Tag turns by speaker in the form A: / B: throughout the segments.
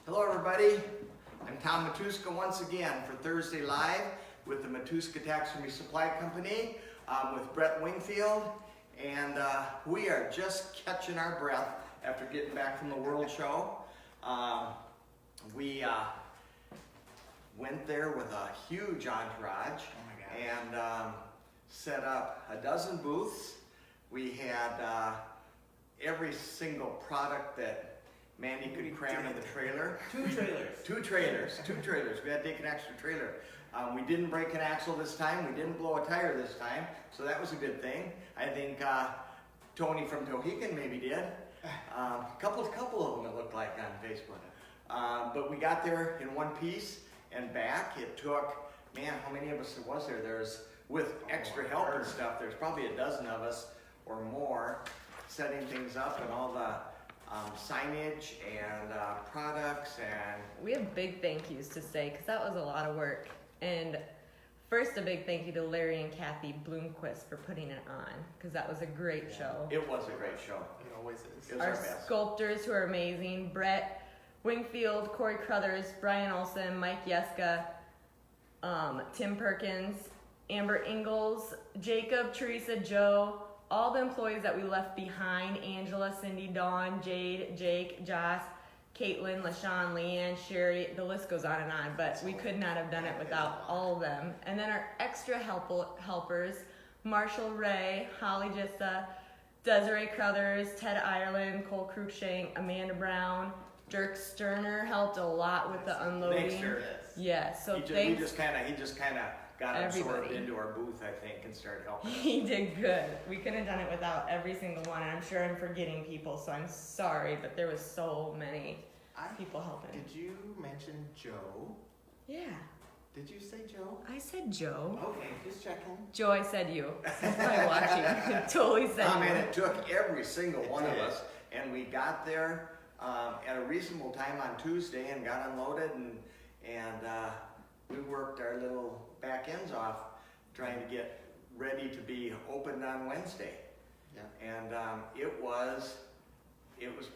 A: Hello everybody, I'm Tom Matuska once again for Thursday Live with the Matuska Taxidermy Supply Company with Brett Wingfield, and we are just catching our breath after getting back from the World Show. We went there with a huge entourage and set up a dozen booths. We had every single product that Mandy could cram in the trailer.
B: Two trailers.
A: Two trailers. We had to take an extra trailer. We didn't break an axle this time. We didn't blow a tire this time. So that was a good thing. I think Tony from Tohican maybe did. A couple of them it looked like on Facebook. But we got there in one piece and back. It took, man, how many of us was there? There's, with extra help and stuff, there's probably a dozen of us or more setting things up and all the signage and products, and
C: we have big thank yous to say because that was a lot of work. And first, a big thank you to Larry and Kathy Bloomquist for putting it on because that was a great show.
A: It was a great show.
B: It always is.
A: It was
C: our
A: best.
C: Sculptors who are amazing: Brett Wingfield, Corey Crothers, Brian Olson, Mike Yeska, Tim Perkins, Amber Ingalls, Jacob, Teresa, Joe. All the employees that we left behind: Angela, Cindy, Dawn, Jade, Jake, Joss, Caitlin, LaShawn, Leanne, Sherry, the list goes on and on, but we could not have done it without all of them. And then our extra helpers: Marshall Ray, Holly Jissa, Desiree Crothers, Ted Ireland, Cole Cruikshank, Amanda Brown, Dirk Sterner helped a lot with the unloading.
A: Thanks, Dirk.
C: Yes, so
A: he
C: thanks.
A: just kind of got absorbed
C: Everybody.
A: into our booth, I think, and started helping us.
C: He did good. We couldn't have done it without every single one, and I'm sure I'm forgetting people, so I'm sorry, but there was so many people helping.
B: Did you mention Joe?
C: Yeah,
B: Did you say Joe?
C: I said Joe.
B: Okay, just checking.
C: Joe, I said you. He's probably watching. I totally said you.
A: Man, it took every single one of us, and we got there at a reasonable time on Tuesday and got unloaded, and we worked our little back ends off trying to get ready to be opened on Wednesday.
B: Yeah.
A: And it was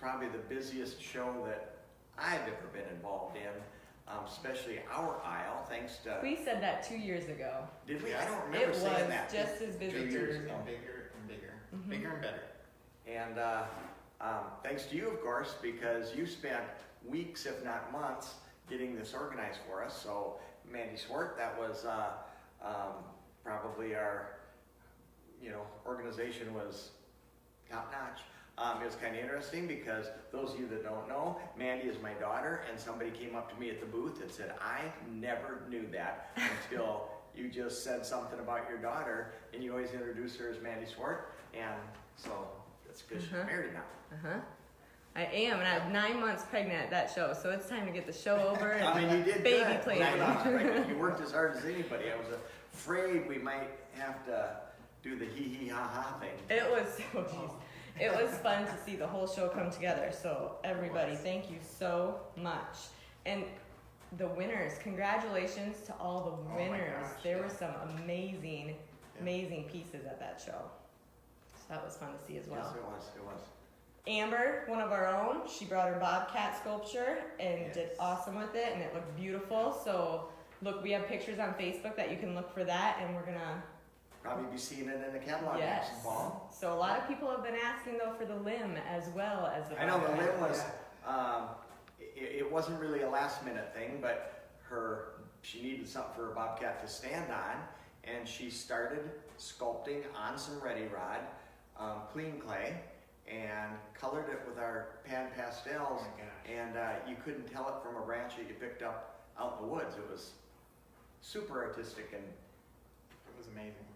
A: probably the busiest show that I've ever been involved in, especially our aisle, thanks to...
C: We said that 2 years ago.
A: Did we?
B: Yeah.
A: I don't remember
C: It
A: saying
C: was
A: that.
C: just as busy.
A: 2 years ago.
B: And bigger and bigger.
C: Mhm.
B: Bigger and better.
A: And thanks to you, of course, because you spent weeks, if not months, getting this organized for us. So Mandy Swart, that was probably our, organization was top notch. It was kind of interesting because those of you that don't know, Mandy is my daughter, and somebody came up to me at the booth and said, I never knew that until you just said something about your daughter, and you always introduce her as Mandy Swart, and so that's because she's married now.
C: I am, and I'm 9 months pregnant at that show, so it's time to get the show over and
A: I mean, you did
C: baby
A: good.
C: play.
A: You worked as hard as anybody. I was afraid we might have to do the hee-hee-ha-ha thing.
C: It was, oh geez. It was fun to see the whole show come together. So everybody, thank you so much. And the winners, congratulations to all the winners.
B: Gosh,
C: there were some amazing pieces at that show. So that was fun to see as well.
A: Yes, it was.
C: Amber, one of our own, she brought her Bobcat sculpture and did awesome with it, and it looked beautiful. So look, we have pictures on Facebook that you can look for that, and we're gonna
A: Probably be seeing it in the catalog next fall.
C: So a lot of people have been asking though for the limb as well as the
A: I know the
C: Bobcat.
A: limb was, it wasn't really a last minute thing, but she needed something for her Bobcat to stand on, and she started sculpting on some Ready Rod, clean clay, and colored it with our pan pastels, and you couldn't tell it from a branch that you picked up out in the woods. It was super artistic and
B: It was amazing.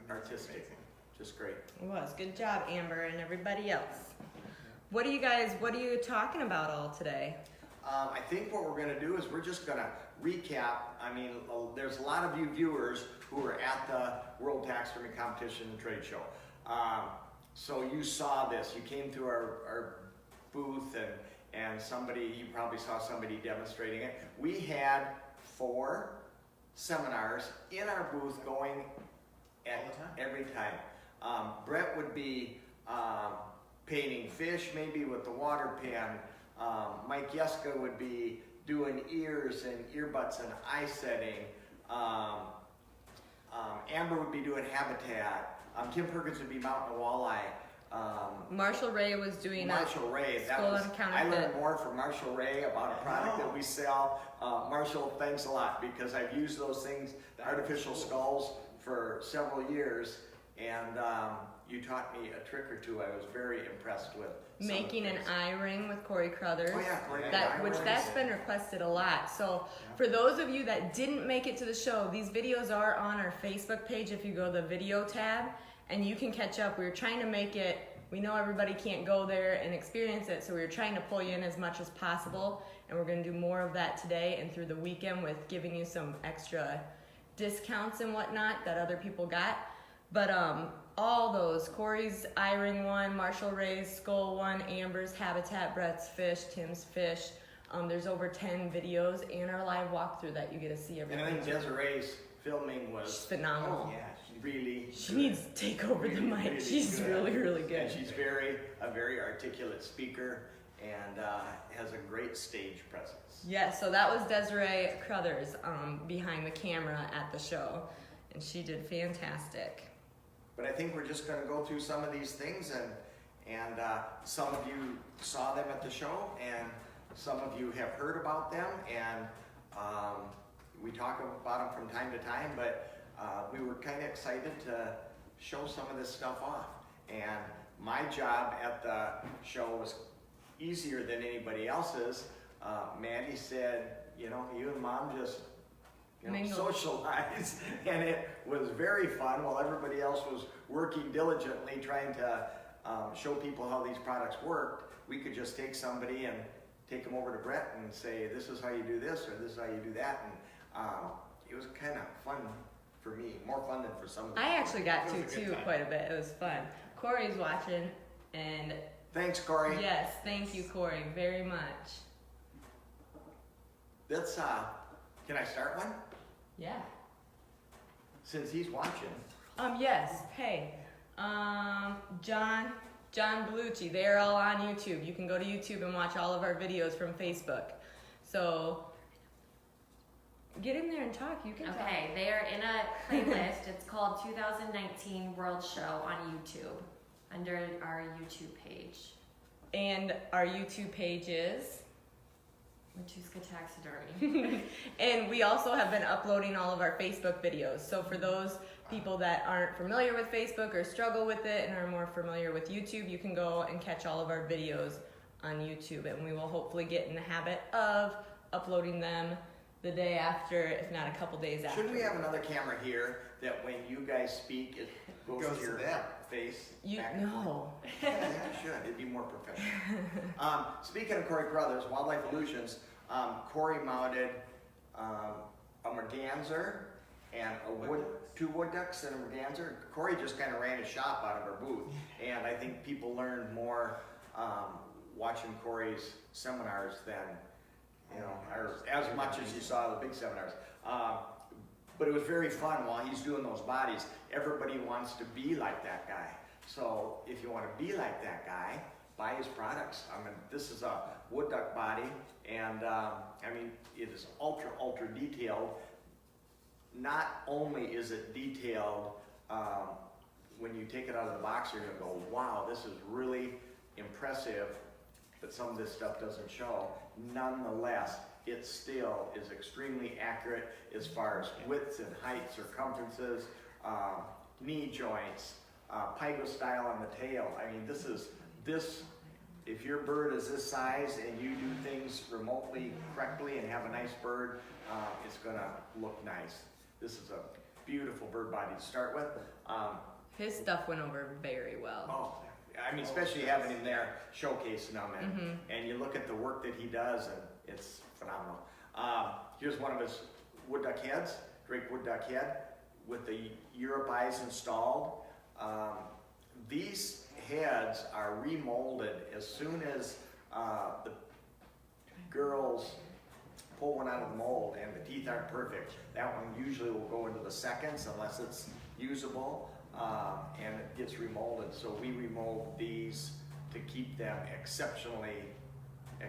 A: artistic,
B: Amazing.
A: just great.
C: It was. Good job, Amber, and everybody else. What are you talking about all today?
A: I think what we're going to do is we're just going to recap. I mean, there's a lot of you viewers who were at the World Taxidermy Competition and Trade Show. So you saw this. You came to our booth and you probably saw somebody demonstrating it. We had 4 seminars in our booth going every time. Brett would be painting fish, maybe with the water pen, Mike Yeska would be doing ears and earbuds and eye setting. Amber would be doing habitat. Tim Perkins would be mounting a walleye.
C: Marshall Ray was doing
A: Marshall Ray,
C: skull and
A: I
C: counterfeit.
A: learned more from Marshall Ray about a product that we sell. Marshall, thanks a lot, because I've used those things, the artificial skulls, for several years, and you taught me a trick or two. I was very impressed with.
C: Making an eye ring with Corey Crothers.
A: Oh yeah, Corey.
C: That's been requested a lot. So for those of you that didn't make it to the show, these videos are on our Facebook page if you go to the video tab, and you can catch up. We were trying to make it, we know everybody can't go there and experience it, so we were trying to pull you in as much as possible, and we're going to do more of that today and through the weekend with giving you some extra discounts and whatnot that other people got. But all those, Corey's eye ring one, Marshall Ray's skull one, Amber's habitat, Brett's fish, Tim's fish. There's over 10 videos and our live walkthrough that you get to see everything.
A: And I think Desiree's filming was
C: She's phenomenal.
A: Oh yeah, really.
C: She needs to take over the mic.
A: Really
C: She's
A: good.
C: really, really good.
A: And she's a very articulate speaker, and has a great stage presence.
C: Yeah, so that was Desiree Crothers behind the camera at the show, and she did fantastic.
A: But I think we're just going to go through some of these things, and some of you saw them at the show, and some of you have heard about them, and we talk about them from time to time, but we were kind of excited to show some of this stuff off. And my job at the show was easier than anybody else's. Mandy said, you and Mom just socialize, and it was very fun while everybody else was working diligently trying to show people how these products worked. We could just take somebody and take them over to Brett and say, this is how you do this, or this is how you do that, and it was kind of fun for me, more fun than for some of them.
C: I actually got to too quite a bit. It was fun. Corey's watching, and
A: thanks, Corey.
C: yes, thank you, Corey, very much.
A: Let's can I start one?
C: Yeah.
A: Since he's watching.
C: Yes. Hey, John Bellucci. They're all on YouTube. You can go to YouTube and watch all of our videos from Facebook. So get in there and talk. You can talk.
D: Okay, they are in a playlist. It's called 2019 World Show on YouTube under our YouTube page.
C: And our YouTube page is
D: Matuska Taxidermy.
C: and we also have been uploading all of our Facebook videos. So for those people that aren't familiar with Facebook or struggle with it and are more familiar with YouTube, you can go and catch all of our videos on YouTube, and we will hopefully get in the habit of uploading them the day after, if not a couple days after.
A: Should we have another camera here that when you guys speak, it goes to your face? Back and forth?
C: No.
A: Yeah, it should. It'd be more professional. Speaking of Corey Crothers, Wildlife Illusions, Corey mounted a merganser and two wood ducks and a merganser. Corey just kind of ran his shop out of our booth, and I think people learned more watching Corey's seminars than or as much as you saw the big seminars. But it was very fun while he's doing those bodies. Everybody wants to be like that guy. So if you want to be like that guy, buy his products. I mean, this is a wood duck body, and it is ultra detailed. Not only is it detailed, when you take it out of the box, you're gonna go, wow, this is really impressive, but some of this stuff doesn't show. Nonetheless, it still is extremely accurate as far as widths and heights, circumferences, knee joints, pygostyle on the tail. I mean, if your bird is this size and you do things remotely correctly and have a nice bird, it's gonna look nice. This is a beautiful bird body to start with.
C: His stuff went over very well.
A: Oh, I mean, especially having him there showcasing them, and you look at the work that he does, and it's phenomenal. Here's one of his wood duck heads, Drake wood duck head, with the Europe eyes installed. These heads are remolded as soon as the girls pull one out of the mold and the teeth aren't perfect. That one usually will go into the seconds unless it's usable, and it gets remolded. So we remold these to keep them exceptionally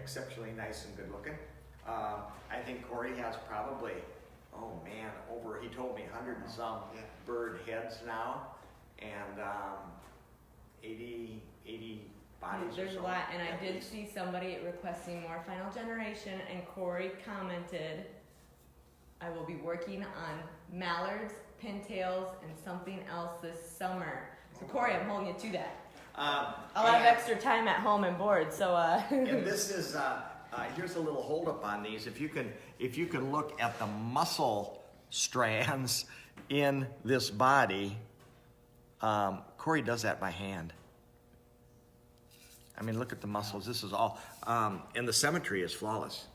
A: exceptionally nice and good looking. I think Corey has probably, oh man, he told me 100 and some
B: Yeah.
A: bird heads now, and 80 bodies or
C: There's
A: so.
C: a lot, and I
A: at
C: did
A: least.
C: see somebody requesting more Final Generation, and Corey commented, I will be working on mallards, pintails, and something else this summer. So Corey, I'm holding you to that. I'll have
A: and-
C: extra time at home and board, so
A: And this is, here's a little holdup on these. If you can look at the muscle strands in this body, Corey does that by hand. I mean, look at the muscles. This is all, and the symmetry is flawless.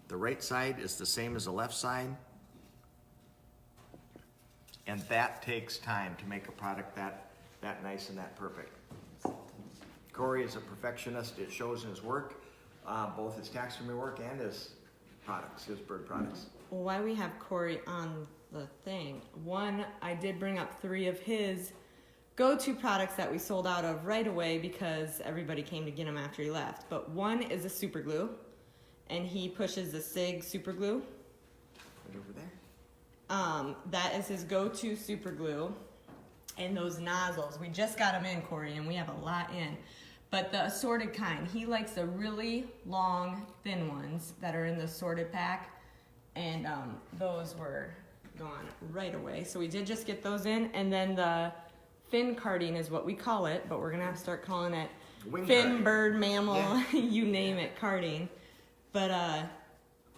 A: The right side is the same as the left side. And that takes time to make a product that nice and that perfect. Corey is a perfectionist. It shows in his work, both his taxidermy work and his products, his bird products.
C: well, why we have Corey on the thing, one, I did bring up 3 of his go-to products that we sold out of right away because everybody came to get them after he left. But one is a super glue, and he pushes the SIG super glue.
A: Right over there.
C: That is his go-to super glue. And those nozzles, we just got them in, Corey, and we have a lot in. But the assorted kind, he likes the really long, thin ones that are in the assorted pack. And those were gone right away. So we did just get those in. And then the fin carding is what we call it, but we're gonna have to start calling it
A: Wing
C: fin,
A: carding.
C: bird, mammal,
A: Yeah.
C: you name it, carding. But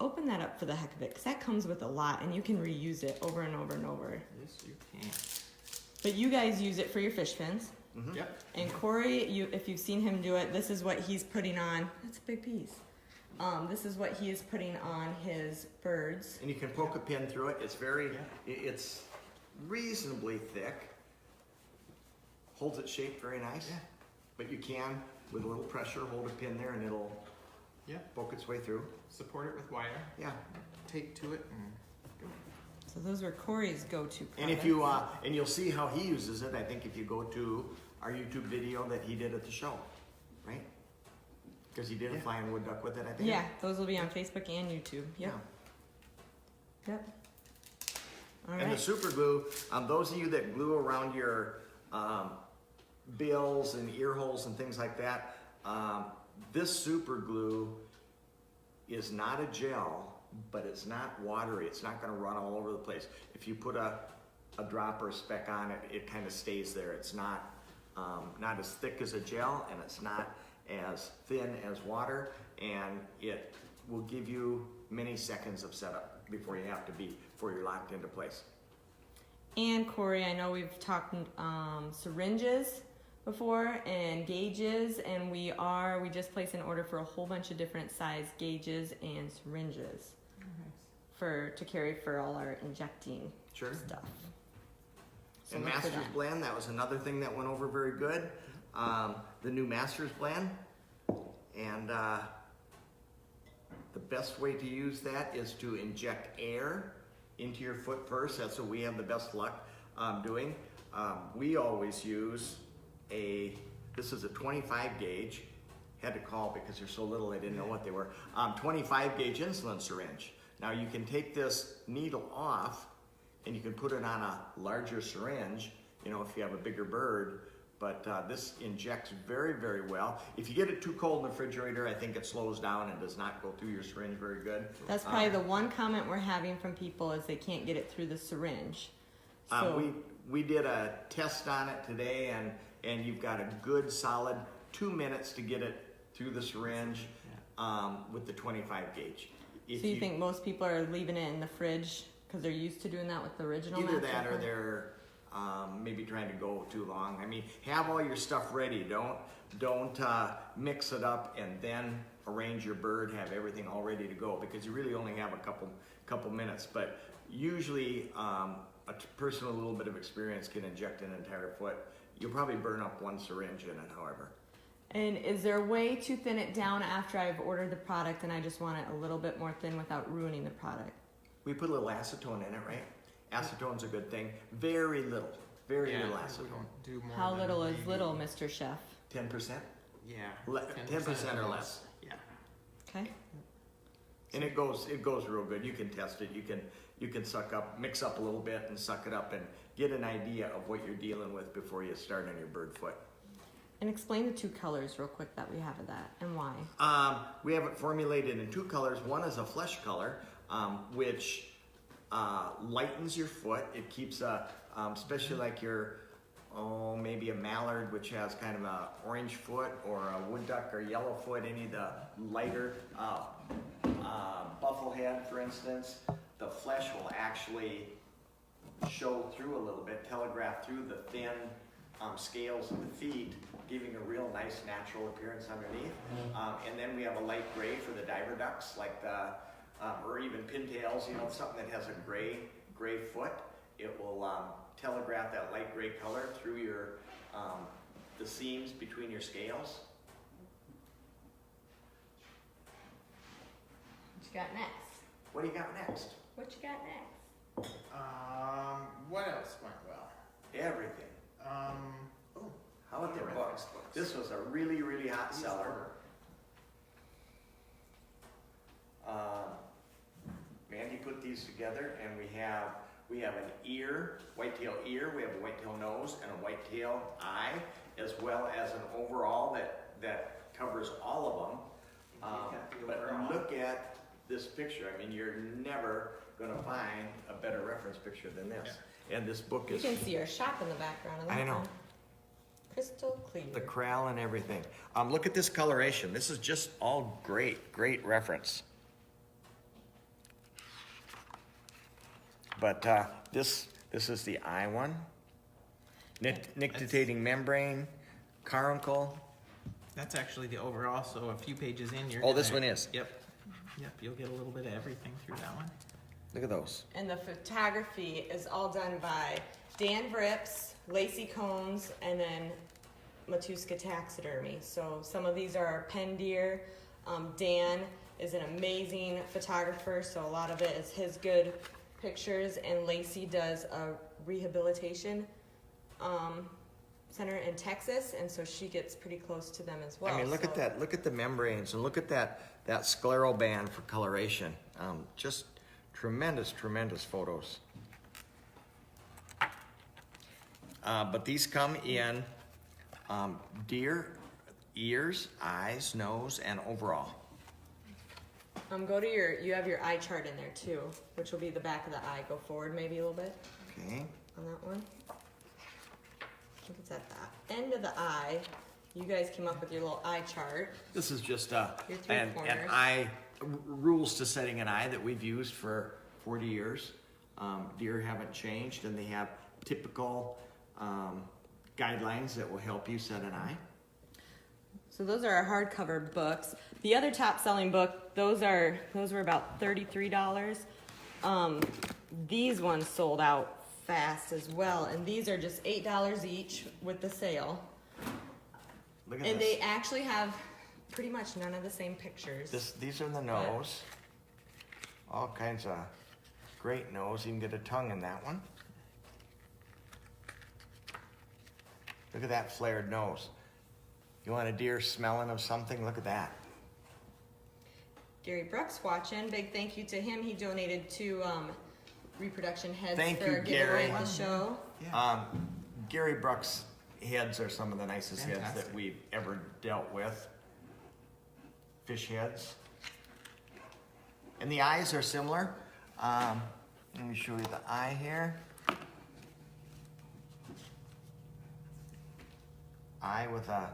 C: open that up for the heck of it, because that comes with a lot, and you can reuse it over and over and over.
B: Yes, you can.
C: But you guys use it for your fish fins.
A: Mhm.
B: Yep.
C: And Corey, if you've seen him do it, this is what he's putting on. That's a big piece. This is what he is putting on his birds.
A: And you can poke a pin through it. It's very,
B: Yeah.
A: it's reasonably thick. Holds its shape very nice.
B: Yeah.
A: But you can, with a little pressure, hold a pin there and it'll
B: Yeah.
A: poke its way through.
B: Support it with wire.
A: Yeah.
B: Take to it and go.
C: So those are Corey's go-to products.
A: And if you, and you'll see how he uses it, I think if you go to our YouTube video that he did at the show, right? Because he did a
B: Yeah.
A: flying wood duck with it, I think.
C: Yeah, those will be on Facebook and YouTube. Yep. Yep. All
A: And the
C: right.
A: super glue, those of you that glue around your bills and ear holes and things like that, this super glue is not a gel, but it's not watery. It's not going to run all over the place. If you put a drop or a speck on it, it kind of stays there. It's not as thick as a gel, and it's not as thin as water, and it will give you many seconds of setup before you're locked into place.
C: And Corey, I know we've talked syringes before and gauges, and we just placed an order for a whole bunch of different size gauges and syringes to carry for all our injecting
A: Sure.
C: stuff. So
A: And
C: look for
A: Master's
C: that.
A: Blend, that was another thing that went over very good. The new Master's Blend. And the best way to use that is to inject air into your foot first. That's what we have the best luck doing. We always use this is a 25 gauge. Had to call because they're so little I didn't know what they were. 25 gauge insulin syringe. Now you can take this needle off and you can put it on a larger syringe, if you have a bigger bird, but this injects very, very well. If you get it too cold in the refrigerator, I think it slows down and does not go through your syringe very good.
C: That's probably the one comment we're having from people is they can't get it through the syringe. So
A: We did a test on it today, and you've got a good solid 2 minutes to get it through the syringe with the 25 gauge.
C: so you think most people are leaving it in the fridge because they're used to doing that with the original?
A: Either
C: Master
A: that or
C: Blend?
A: they're maybe trying to go too long. I mean, have all your stuff ready. Don't mix it up and then arrange your bird, have everything all ready to go, because you really only have a couple minutes. But usually a person with a little bit of experience can inject an entire foot. You'll probably burn up one syringe in it, however.
C: And is there a way to thin it down after I've ordered the product and I just want it a little bit more thin without ruining the product?
A: We put a little acetone in it, right? Acetone's a good thing. Very little
B: We
A: acetone.
B: don't do more
C: How
B: than
C: little is
B: maybe-
C: little, Mr. Chef?
A: 10%?
B: Yeah.
A: 10% or less.
B: Yeah.
C: Okay.
A: And it goes real good. You can test it. You can mix up a little bit and suck it up and get an idea of what you're dealing with before you start on your bird foot.
C: And explain the two colors real quick that we have of that and why.
A: We have it formulated in two colors. One is a flesh color, which lightens your foot. It keeps especially like your, maybe a mallard, which has kind of a orange foot, or a wood duck or yellow foot, any of the lighter buffalo head, for instance. The flesh will actually show through a little bit, telegraph through the thin scales of the feet, giving a real nice natural appearance underneath. And then we have a light gray for the diver ducks, like the, or even pintails, you know, something that has a gray foot. It will telegraph that light gray color through your, the seams between your scales.
C: What you got next?
A: What do you got next?
C: What you got next?
B: What else went well?
A: Everything.
B: Oh,
A: How about the books? This was a really, really hot seller. Mandy put these together, and we have an ear, whitetail ear, we have a whitetail nose and a whitetail eye, as well as an overall that covers all of them. But look at this picture. I mean, you're never gonna find a better reference picture than this. And this book
C: You
A: is
C: can see our shop in the background. Of that
A: I know.
C: one. Crystal clear.
A: the corral and everything. Look at this coloration. This is just all great reference. But this is the eye one. Nictitating membrane, caruncle.
B: that's actually the overall. So a few pages in, you're.
A: Oh, this one is.
B: Yep. You'll get a little bit of everything through that one.
A: Look at those.
C: And the photography is all done by Dan Vrips, Lacey Combs, and then Matuska Taxidermy. So some of these are our pen deer. Dan is an amazing photographer, so a lot of it is his good pictures. And Lacey does a rehabilitation center in Texas, and so she gets pretty close to them as well.
A: I mean, look at that. Look at the membranes, and look at that scleral band for coloration. Just tremendous photos. But these come in deer, ears, eyes, nose, and overall.
C: Go to you have your eye chart in there too, which will be the back of the eye. Go forward maybe a little bit
A: Okay.
C: on that one. I think it's at the end of the eye. You guys came up with your little eye chart.
A: This is just
C: Your three
A: an
C: corners.
A: eye, rules to setting an eye that we've used for 40 years. Deer haven't changed, and they have typical guidelines that will help you set an eye.
C: So those are our hardcover books. The other top selling book, those were about $33. These ones sold out fast as well, and these are just $8 each with the sale.
A: Look at
C: And
A: this.
C: they actually have pretty much none of the same pictures.
A: These are the nose. All kinds of great nose. You can get a tongue in that one. Look at that flared nose. You want a deer smelling of something? Look at that.
C: Gary Brooks watching. Big thank you to him. He donated 2 reproduction heads
A: Thank
C: for
A: you,
C: a giveaway
A: Gary.
C: at the show.
B: Yeah.
A: Gary Brooks' heads are some of the nicest heads
B: Fantastic.
A: that we've ever dealt with. Fish heads. And the eyes are similar. Let me show you the eye here. Eye with a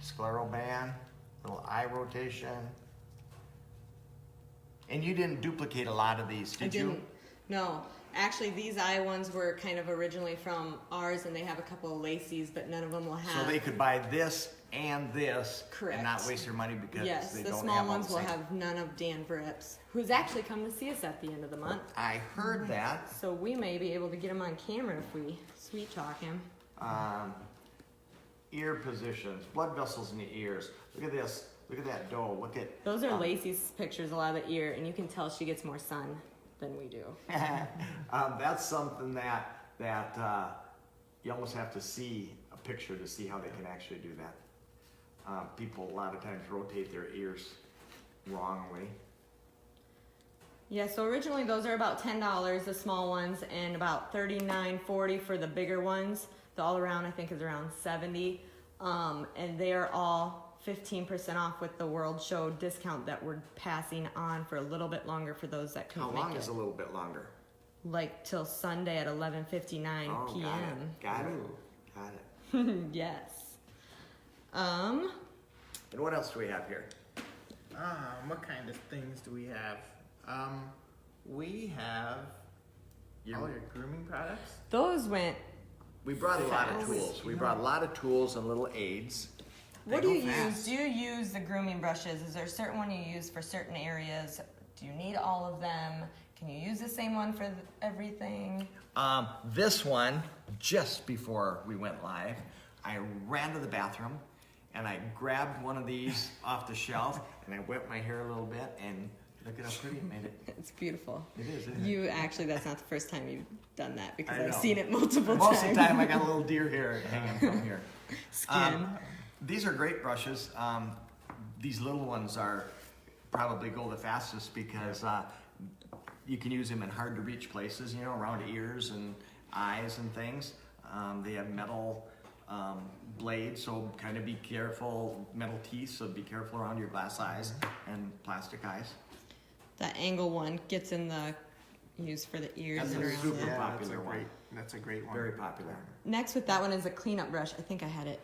A: scleral band, little eye rotation. And you didn't duplicate a lot of these, did
C: I
A: you?
C: didn't. No. Actually, these eye ones were kind of originally from ours, and they have a couple of Lacey's, but none of them will have.
A: So they could buy this and this
C: Correct.
A: and not waste their money because
C: Yes,
A: they
C: the
A: don't
C: small
A: have all
C: ones
A: the
C: will
A: same.
C: have none of Dan Vrips, who's actually come to see us at the end of the month.
A: I heard that.
C: So we may be able to get him on camera if we sweet talk him.
A: Ear positions, blood vessels in the ears. Look at this. Look at that doe. Look at.
C: Those are Lacey's pictures, a lot of the ear, and you can tell she gets more sun than we do.
A: That's something that you almost have to see a picture to see how they can actually do that. People a lot of times rotate their ears wrongly.
C: Yeah, so originally those are about $10, the small ones, and about $39.40 for the bigger ones. The all around I think is around $70, and they are all 15% off with the World Show discount that we're passing on for a little bit longer for those that
A: How
C: couldn't
A: long
C: make
A: is
C: it.
A: a little bit longer?
C: Like till Sunday at 11:59
A: Oh,
C: p.m.
A: got it.
B: Ooh.
A: Got it.
C: Yes.
A: And what else do we have here?
B: What kind of things do we have? We have all your grooming products.
C: Those went.
A: We brought a lot of
C: Fast.
A: tools. We brought a lot of tools and little aids.
C: What
A: They
C: do
A: go
C: you use?
A: fast.
C: Do you use the grooming brushes? Is there a certain one you use for certain areas? Do you need all of them? Can you use the same one for everything?
A: This one, just before we went live, I ran to the bathroom and I grabbed one of these off the shelf and I whipped my hair a little bit and look at how pretty it made it.
C: It's beautiful.
A: It is, isn't it?
C: You actually, that's not the first time you've done that because
A: I
C: I've
A: know.
C: seen it multiple
A: Most
C: times.
A: of the time I got a little deer hair hanging from here.
C: Skin.
A: These are great brushes. These little ones are probably go the fastest because you can use them in hard to reach places, you know, around ears and eyes and things. They have metal blades, so kind of be careful, metal teeth, so be careful around your glass eyes and plastic eyes.
C: That angle one gets in the used for the ears
A: That's
C: and
A: a
C: around
A: super
C: it.
A: popular one.
B: That's a great one.
A: Very popular.
C: Next with that one is a cleanup brush. I think I had it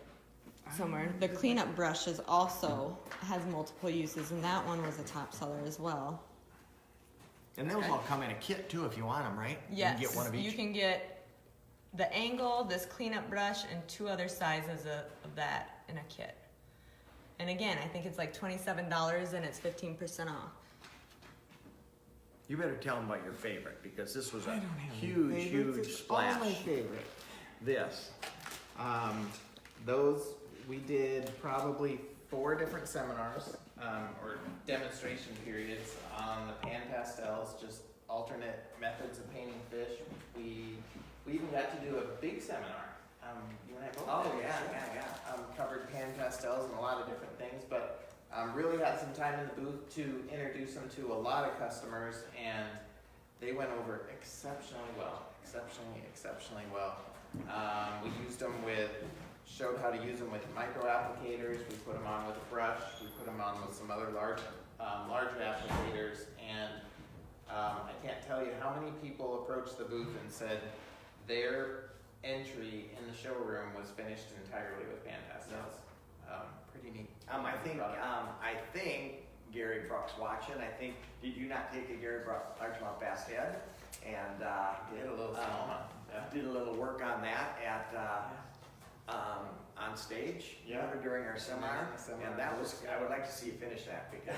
C: somewhere. The cleanup brush is also has multiple uses, and that one was a top seller as well.
A: And those all come in a kit too if you want them, right?
C: Yes,
A: You can get one of each.
C: you can get the angle, this cleanup brush, and 2 other sizes of that in a kit. And again, I think it's like $27 and it's 15% off.
A: You better tell them about your favorite because this was
B: I
A: a
B: don't have any
A: huge,
B: favorites.
A: huge
B: It's
A: splash.
B: all my favorite.
A: This.
B: Those we did probably 4 different seminars or demonstration periods on the pan pastels, just alternate methods of painting fish. We even got to do a big seminar. You and I both did. Covered pan pastels and a lot of different things, but really had some time in the booth to introduce them to a lot of customers, and they went over exceptionally well. Exceptionally well. We used them showed how to use them with micro applicators. We put them on with a brush. We put them on with some other larger applicators, and I can't tell you how many people approached the booth and said their entry in the showroom was finished entirely with pan pastels. Pretty neat.
A: I think Gary Bruck's watching. Did you not take a Gary Bruck largemouth bass head and
B: Did a little smallmouth. Yeah.
A: did a little work on that on stage during our seminar, and that was I would like to see you finish that because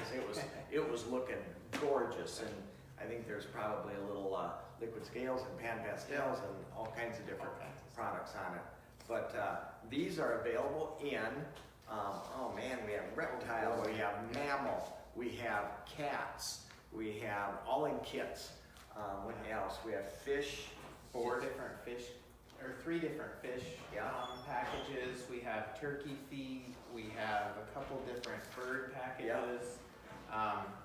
A: it was looking gorgeous, and I think there's probably a little liquid scales and pan pastels and all kinds of different products on it. But these are available in we have reptile, we have mammal, we have cats, we have all in kits. What else? We have fish.
B: 4 different fish, or 3 different fish packages. We have turkey feed. We have a couple different bird packages.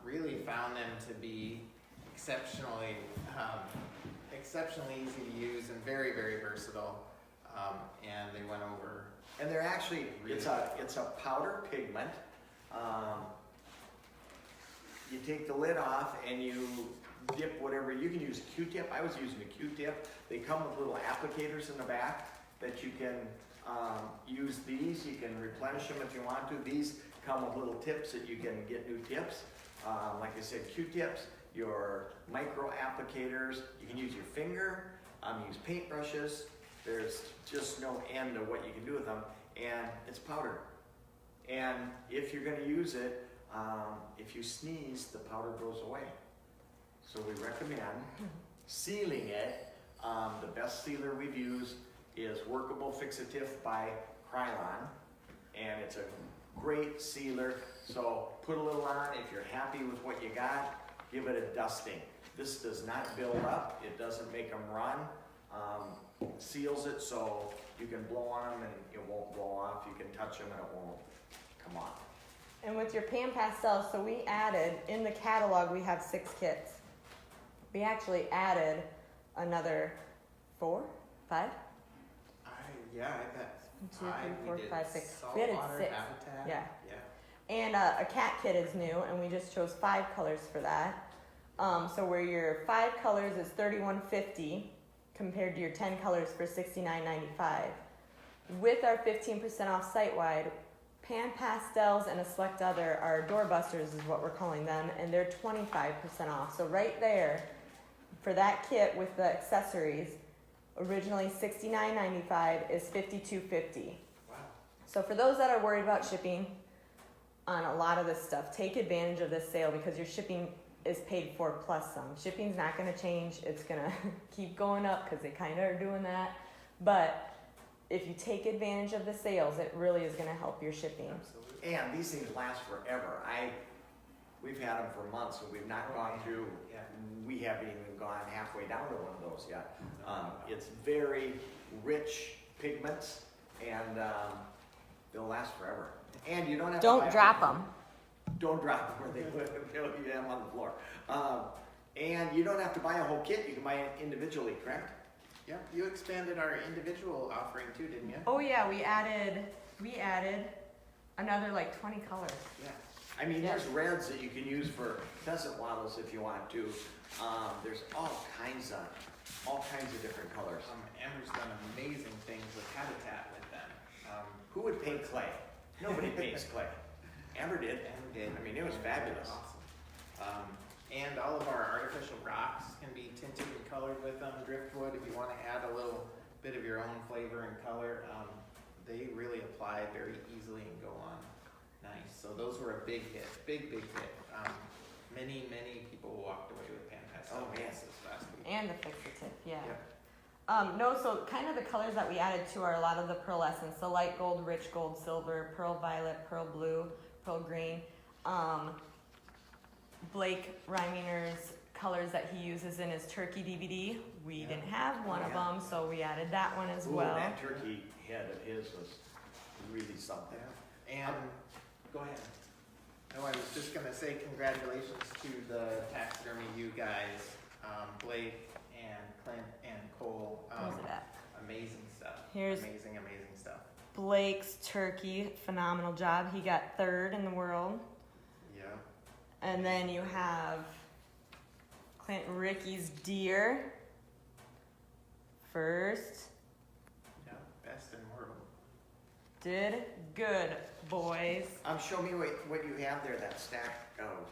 B: Really found them to be exceptionally easy to use and very, very versatile. And they went over.
A: And they're actually, it's a powder pigment. You take the lid off and you dip whatever, you can use a Q-tip. I was using a Q-tip. They come with little applicators in the back that you can use these. You can replenish them if you want to. These come with little tips that you can get new tips. Like I said, Q-tips, your micro applicators. You can use your finger, use paintbrushes. There's just no end to what you can do with them. And it's powder. And if you're gonna use it, if you sneeze, the powder goes away. So we recommend sealing it. The best sealer we've used is Workable Fixative by Krylon, and it's a great sealer. So put a little on. If you're happy with what you got, give it a dusting. This does not build up. It doesn't make them run. Seals it so you can blow on them and it won't blow off. You can touch them and it won't come off.
C: And with your pan pastels, so we added, in the catalog we have 6 kits. We actually added another 4, 5?
B: Yeah, I bet.
C: 1, 2, 3, 4, 5, 6.
B: Saltwater
C: We added 6.
B: habitat.
C: Yeah.
B: Yeah.
C: And a cat kit is new, and we just chose 5 colors for that. So where your 5 colors is $31.50 compared to your 10 colors for $69.95. With our 15% off site-wide, pan pastels and a select other, our doorbusters is what we're calling them, and they're 25% off. So right there, for that kit with the accessories, originally $69.95 is $52.50.
B: Wow.
C: So for those that are worried about shipping on a lot of this stuff, take advantage of this sale because your shipping is paid for plus some. Shipping's not going to change. It's going to keep going up because they kind of are doing that. But if you take advantage of the sales, it really is going to help your shipping.
B: Absolutely.
A: And these things last forever. We've had them for months and we've not gone through,
B: Yeah.
A: we haven't even gone halfway down to one of those yet. It's very rich pigments and they'll last forever. And you don't have to buy
C: Don't drop them.
A: Don't drop them where they put them, they'll be them on the floor. And you don't have to buy a whole kit, you can buy it individually, correct?
B: Yeah, you expanded our individual offering too, didn't you?
C: Oh yeah, we added another like 20 colors.
B: Yeah.
A: I mean,
C: Yeah.
A: there's reds that you can use for pheasant wattles if you want to. There's all kinds of different colors.
B: Amber's done amazing things with habitat with them.
A: Who would paint clay? Nobody paints clay. Amber did.
B: Amber did.
A: I mean, it was fabulous.
B: Awesome. And all of our artificial rocks can be tinted and colored with them. Driftwood, if you want to add a little bit of your own flavor and color, they really apply very easily and go on nice. So those were a big hit, big hit. Many people walked away with pan pastel
A: yes.
B: this last week.
C: And the fix-a-tip, yeah.
B: Yep.
C: No, so kind of the colors that we added to are a lot of the pearlescence. So light gold, rich gold, silver, pearl violet, pearl blue, pearl green. Blake Reiminger's colors that he uses in his turkey DVD. We didn't have one of them, so we added that one as
A: Ooh,
C: well.
A: that turkey head of his was really something.
B: Yeah. And
A: Go ahead.
B: no, I was just gonna say congratulations to the taxidermy you guys, Blake and Clint and Cole.
C: Where's it at?
B: Amazing stuff.
C: Here's
B: amazing stuff.
C: Blake's turkey, phenomenal job. He got 3rd in the world.
B: Yeah.
C: And then you have Clint Ricky's deer, 1st.
B: Yeah. Best in world.
C: Did good, boys.
A: Show me what you have there, that stack of.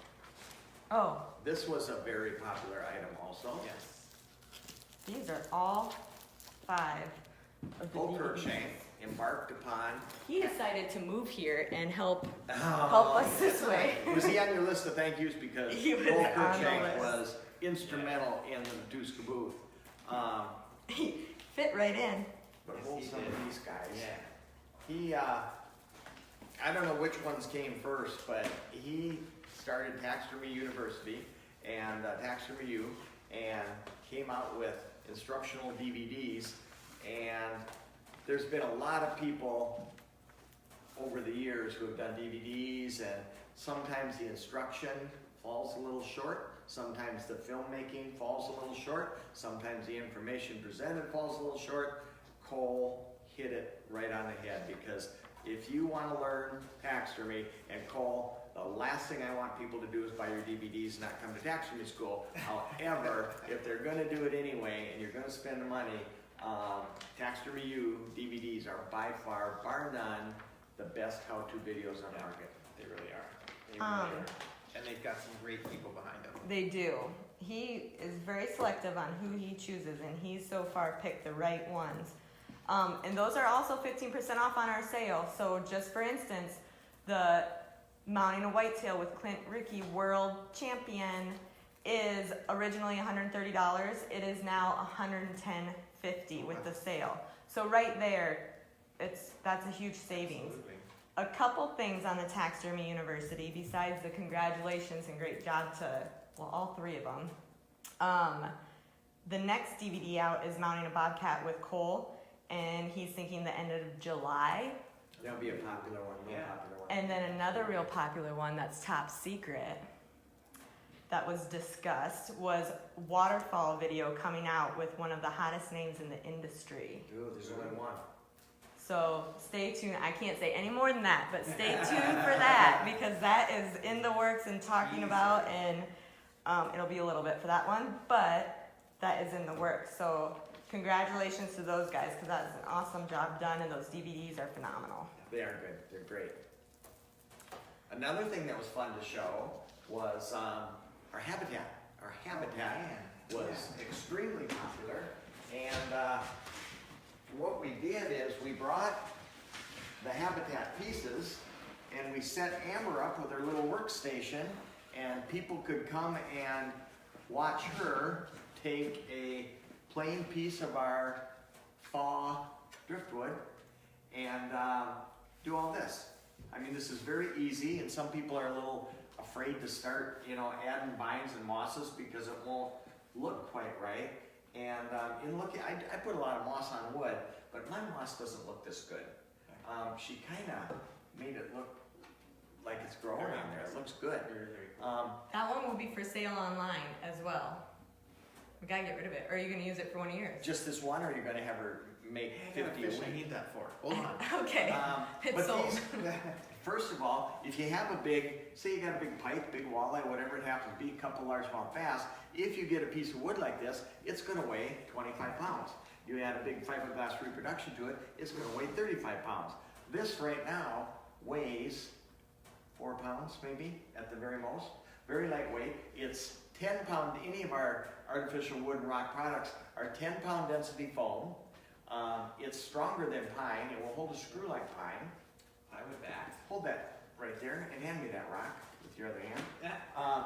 C: Oh,
A: This was a very popular item also.
B: Yes.
C: these are all 5 of the
A: Cole
C: DVDs.
A: Kirkshank embarked upon.
C: He decided to move here and help
A: Help
C: us this way.
A: Was he on your list of thank yous? Because
C: He was
A: Cole
C: on the
A: Kirkshank
C: list.
A: was instrumental in the Matuska booth.
C: He fit right in.
A: But
B: Yes,
A: hold
B: he
A: some
B: did.
A: of these guys.
B: Yeah.
A: He, I don't know which ones came first, but he started Taxidermy University and Taxidermy U and came out with instructional DVDs. And there's been a lot of people over the years who have done DVDs, and sometimes the instruction falls a little short. Sometimes the filmmaking falls a little short. Sometimes the information presented falls a little short. Cole hit it right on the head, because if you want to learn taxidermy, and Cole, the last thing I want people to do is buy your DVDs and not come to taxidermy school. However, if they're going to do it anyway and you're going to spend the money, Taxidermy U DVDs are by far, bar none, the best how-to videos on the market.
B: They really are. They really are. And they've got some great people behind them.
C: They do. He is very selective on who he chooses, and he's so far picked the right ones. And those are also 15% off on our sale. So just for instance, the Mounting a Whitetail with Clint Rickey World Champion is originally $130. It is now $110.50 with the sale. So right there, that's a huge savings.
B: Absolutely.
C: A couple things on the Taxidermy University besides the congratulations and great job to, well, all 3 of them. The next DVD out is Mounting a Bobcat with Cole, and he's thinking the end of July.
A: That'll be a popular one, real
B: Yeah.
A: popular one.
C: And then another real popular one that's top secret that was discussed was waterfall video coming out with one of the hottest names in the industry.
A: Ooh, there's only one.
C: So stay tuned. I can't say any more than that, but stay tuned for that because that is in the works and talking about, and it'll be a little bit for that one, but that is in the works. So congratulations to those guys because that is an awesome job done, and those DVDs are phenomenal.
A: They are good. They're great. Another thing that was fun to show was our habitat. Our habitat was extremely popular, and what we did is we brought the habitat pieces and we set Amber up with her little workstation, and people could come and watch her take a plain piece of our thaw driftwood and do all this. I mean, this is very easy, and some people are a little afraid to start, adding vines and mosses because it won't look quite right. And in looking, I put a lot of moss on wood, but my moss doesn't look this good. She kind of made it look like it's growing on there. It looks good.
C: That one will be for sale online as well. We gotta get rid of it. Or are you gonna use it for one of yours?
A: Just this one, or are you going to have her make 50 a
B: fish I
A: week?
B: need that for. Hold on.
C: Okay, it's
A: But
C: sold.
A: these, first of all, if you have a big, say you got a big pike, big walleye, whatever it happens to be, a couple largemouth bass, if you get a piece of wood like this, it's going to weigh 25 pounds. You add a big fiberglass reproduction to it, it's going to weigh 35 pounds. This right now weighs 4 pounds maybe at the very most. Very lightweight. It's 10 pound, any of our artificial wood and rock products are 10 pound density foam. It's stronger than pine. It will hold a screw like pine.
B: I would back.
A: Hold that right there and hand me that rock with your other hand.
B: Yeah.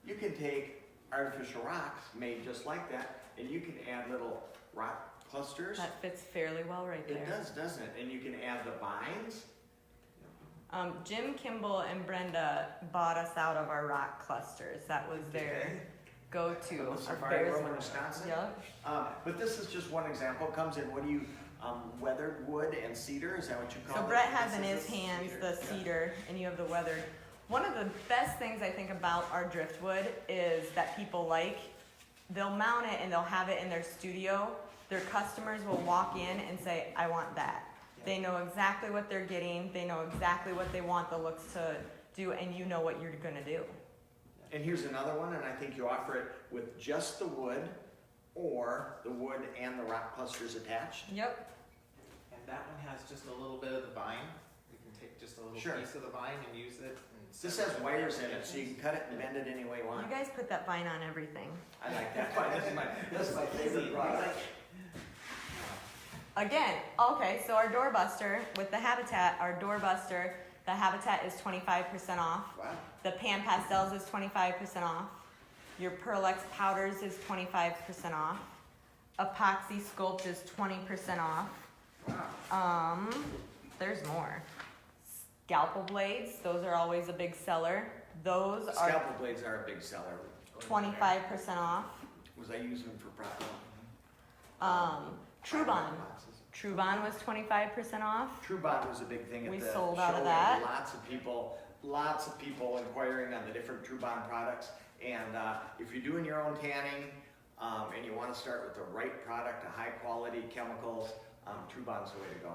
A: You can take artificial rocks made just like that, and you can add little rock clusters.
C: That fits fairly well right there.
A: It does, doesn't it? And you can add the vines.
C: Jim Kimball and Brenda bought us out of our rock clusters. That was their go-to.
A: From the Safari Room in Wisconsin.
C: Yep.
A: But this is just one example. It comes in, what do you, weathered wood and cedar? Is that what you call
C: So
A: it?
C: Brett has in
A: This
C: his
A: is a
C: hands
A: cedar.
C: the cedar, and you have the weathered. One of the best things I think about our driftwood is that people like, they'll mount it and they'll have it in their studio. Their customers will walk in and say, I want that. They know exactly what they're getting. They know exactly what they want the looks to do, and you know what you're gonna do.
A: And here's another one, and I think you offer it with just the wood or the wood and the rock clusters attached.
C: Yep.
B: And that one has just a little bit of the vine. We can take just a little
A: Sure.
B: piece of the vine and use it.
A: This has wires in it, so you can cut it and bend it any way you want.
C: You guys put that vine on everything.
A: I like that. This is my favorite product.
C: Again, okay, so our doorbuster with the Habitat, the Habitat is 25% off.
A: Wow.
C: The Pan Pastels is 25% off. Your Pearlex Powders is 25% off. Epoxy Sculpt is 20% off.
A: Wow.
C: There's more. Scalpel blades, those are always a big seller. Those are
A: Scalpel blades are a big seller.
C: 25% off.
A: Was I using them for prop?
C: Trubon. Trubon was 25% off.
A: Trubon was a big thing at
C: We
A: the
C: sold
A: show.
C: out of
A: There were
C: that.
A: lots of people inquiring on the different Trubon products. And if you're doing your own tanning and you want to start with the right product, a high quality chemicals, Trubon's the way to go.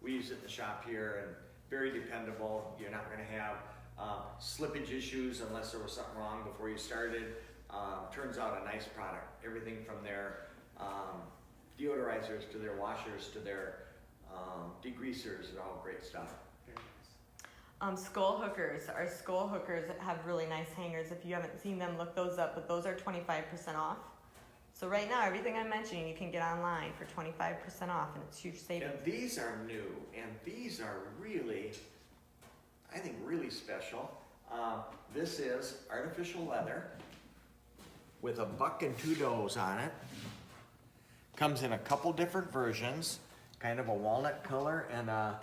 A: We use it in the shop here, and very dependable. You're not going to have slippage issues unless there was something wrong before you started. Turns out a nice product. Everything from their deodorizers to their washers to their degreasers are all great stuff.
B: Very nice.
C: Skull hookers. Our skull hookers have really nice hangers. If you haven't seen them, look those up, but those are 25% off. So right now, everything I'm mentioning, you can get online for 25% off, and it's huge savings.
A: And these are new, and these are really, I think, really special. This is artificial leather with a buck and two does on it. Comes in a couple different versions, kind of a walnut color and a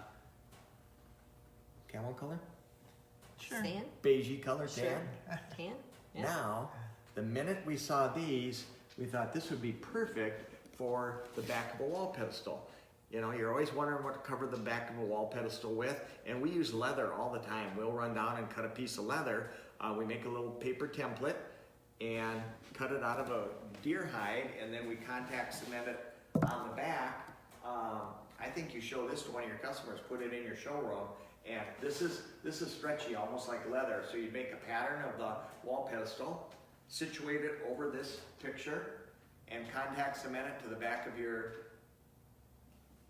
A: camel color,
C: Sand?
A: beigey color,
C: Sure.
A: tan.
C: Tan? Yeah.
A: Now, the minute we saw these, we thought this would be perfect for the back of a wall pedestal. You know, you're always wondering what to cover the back of a wall pedestal with, and we use leather all the time. We'll run down and cut a piece of leather. We make a little paper template and cut it out of a deer hide, and then we contact cement it on the back. I think you show this to one of your customers, put it in your showroom, and this is stretchy, almost like leather. So you make a pattern of the wall pedestal, situate it over this picture, and contact cement it to the back of your.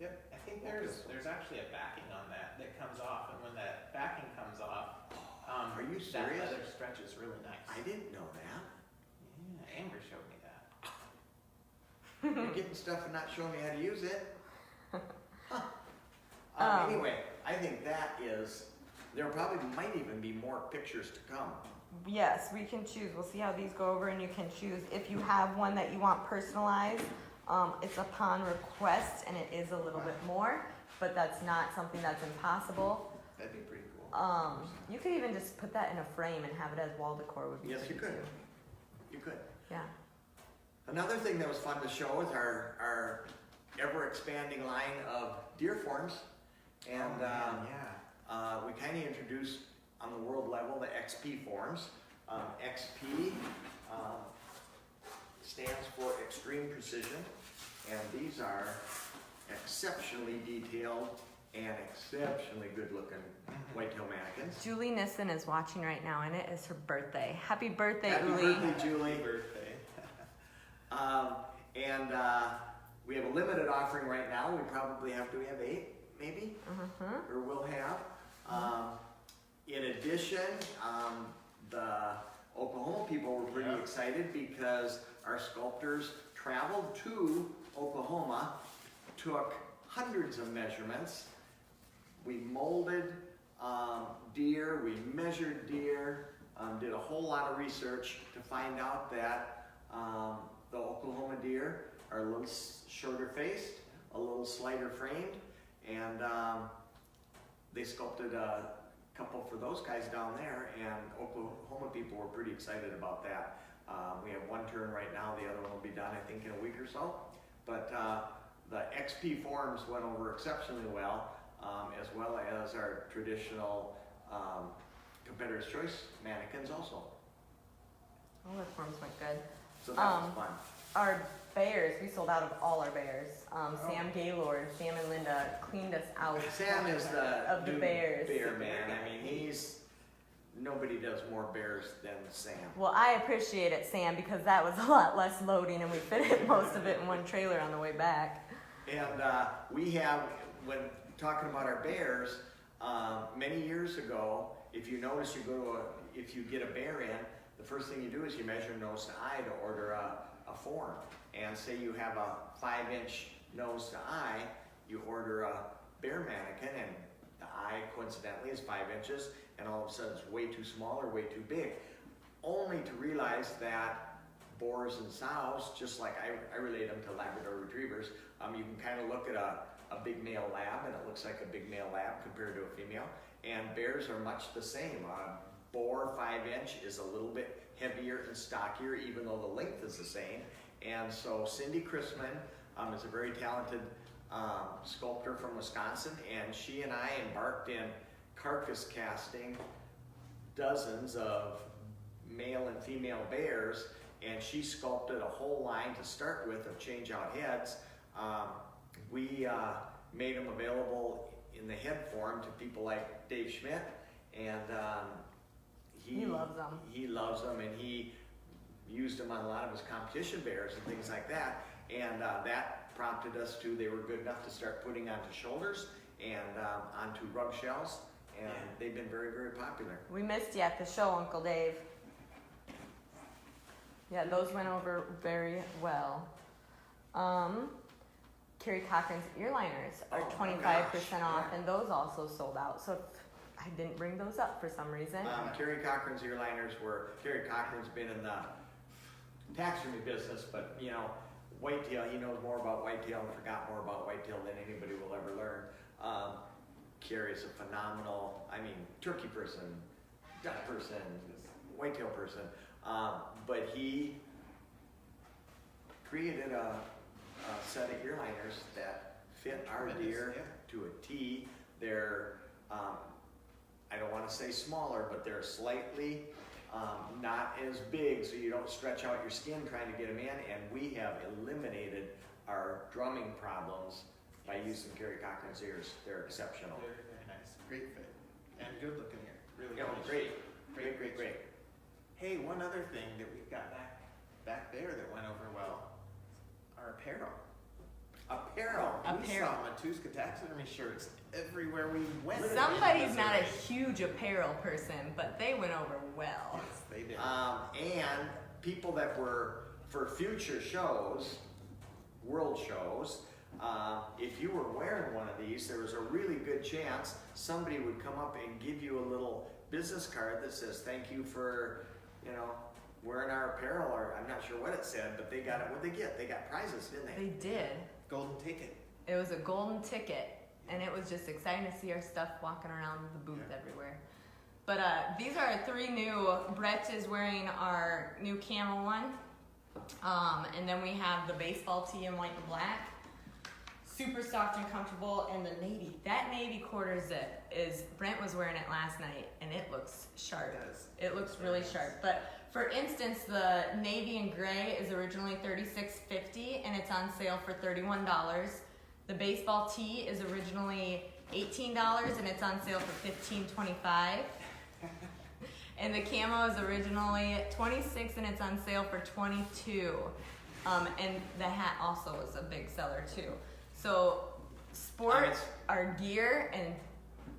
B: Yep, I think there's actually a backing on that comes off, and when that backing comes off,
A: Are you
B: that
A: serious?
B: leather stretches really nice.
A: I didn't know that.
B: Yeah, Amber showed me that.
A: You're getting stuff and not showing me how to use it. Huh. Anyway, I think that is. There probably might even be more pictures to come.
C: Yes, we can choose. We'll see how these go over, and you can choose if you have one that you want personalized. It's upon request, and it is a little bit more, but that's not something that's impossible.
B: That'd be pretty cool.
C: You could even just put that in a frame and have it as wall decor. Would be
A: Yes, you
C: pretty
A: could.
C: too.
A: You could.
C: Yeah.
A: Another thing that was fun to show is our ever expanding line of deer forms, and we kind of introduced on the world level the XP forms. XP stands for extreme precision, and these are exceptionally detailed and exceptionally good looking whitetail mannequins.
C: Julie Nissen is watching right now, and it is her birthday. Happy birthday,
A: Happy
C: Uli.
A: birthday, Julie.
B: Happy birthday.
A: And we have a limited offering right now. We probably have 8, maybe, or we'll have. In addition, the Oklahoma people were pretty excited because our sculptors traveled to Oklahoma, took hundreds of measurements. We molded deer, we measured deer, did a whole lot of research to find out that the Oklahoma deer are a little shorter faced, a little slighter framed, and they sculpted a couple for those guys down there, and Oklahoma people were pretty excited about that. We have one turn right now, the other one will be done I think in a week or so, but the XP forms went over exceptionally well, as well as our traditional competitor's choice mannequins also.
C: All the forms went good.
A: So that was fun.
C: Our bears, we sold out of all our bears. Sam Gaylord, Sam and Linda cleaned us out.
A: Sam is
C: of the
A: new
C: bears.
A: bear man. I mean, nobody does more bears than Sam.
C: Well, I appreciate it, Sam, because that was a lot less loading, and we fit most of it in one trailer on the way back.
A: And we have, when talking about our bears, many years ago, if you notice, if you get a bear in, the first thing you do is you measure nose to eye to order a form. And say you have a 5-inch nose to eye, you order a bear mannequin, and the eye coincidentally is 5 inches, and all of a sudden it's way too small or way too big. Only to realize that boars and sows, just like I relate them to Labrador retrievers, you can kind of look at a big male lab, and it looks like a big male lab compared to a female. And bears are much the same. Boar 5-inch is a little bit heavier and stockier, even though the length is the same. And so Cindy Chrisman is a very talented sculptor from Wisconsin, and she and I embarked in carcass casting dozens of male and female bears, and she sculpted a whole line to start with of change out heads. We made them available in the head form to people like Dave Schmidt, and
C: He loves them.
A: He loves them, and he used them on a lot of his competition bears and things like that. And that prompted us to, they were good enough to start putting onto shoulders and onto rug shells, and they've been very, very popular.
C: We missed you at the show, Uncle Dave. Yeah, those went over very well. Carrie Cochran's ear liners are 25% off, and those also sold out. So I didn't bring those up for some reason.
A: Carrie Cochran's ear liners Carrie Cochran's been in the taxidermy business, but you know, whitetail, he knows more about whitetail and forgot more about whitetail than anybody will ever learn. Carrie's a phenomenal, turkey person, duck person, whitetail person, but he created a set of ear liners that fit our
B: Tremendous,
A: deer
B: yeah.
A: to a T. They're, I don't wanna say smaller, but they're slightly, not as big, so you don't stretch out your skin trying to get them in, and we have eliminated our drumming problems by using Gary Cochran's ears. They're exceptional.
B: Very, very nice. Great fit. And good looking here. Really
A: Yeah,
B: nice.
A: great, great, great, great.
B: Hey, one other thing that we've got back there that went over well, our apparel.
A: Apparel.
B: We saw Matuska Taxidermy shirts everywhere we went.
C: Somebody's not a huge apparel person, but they went over well.
B: Yes, they did.
A: And people that were for future shows, world shows, if you were wearing one of these, there was a really good chance somebody would come up and give you a little business card that says, thank you for, wearing our apparel, or I'm not sure what it said, but they got it. What'd they get? They got prizes, didn't they?
C: They did.
B: Golden ticket.
C: It was a golden ticket, and it was just exciting to see our stuff walking around the booth everywhere. But these are our 3 new. Brett is wearing our new camel one, and then we have the baseball tee in white and black. Super soft and comfortable, and the navy. That navy quarter zip is, Brent was wearing it last night, and it looks sharp.
B: It does.
C: It looks really sharp. But for instance, the navy and gray is originally $36.50, and it's on sale for $31. The baseball tee is originally $18, and it's on sale for $15.25. And the camo is originally $26, and it's on sale for $22. And the hat also is a big seller too. So sport our gear and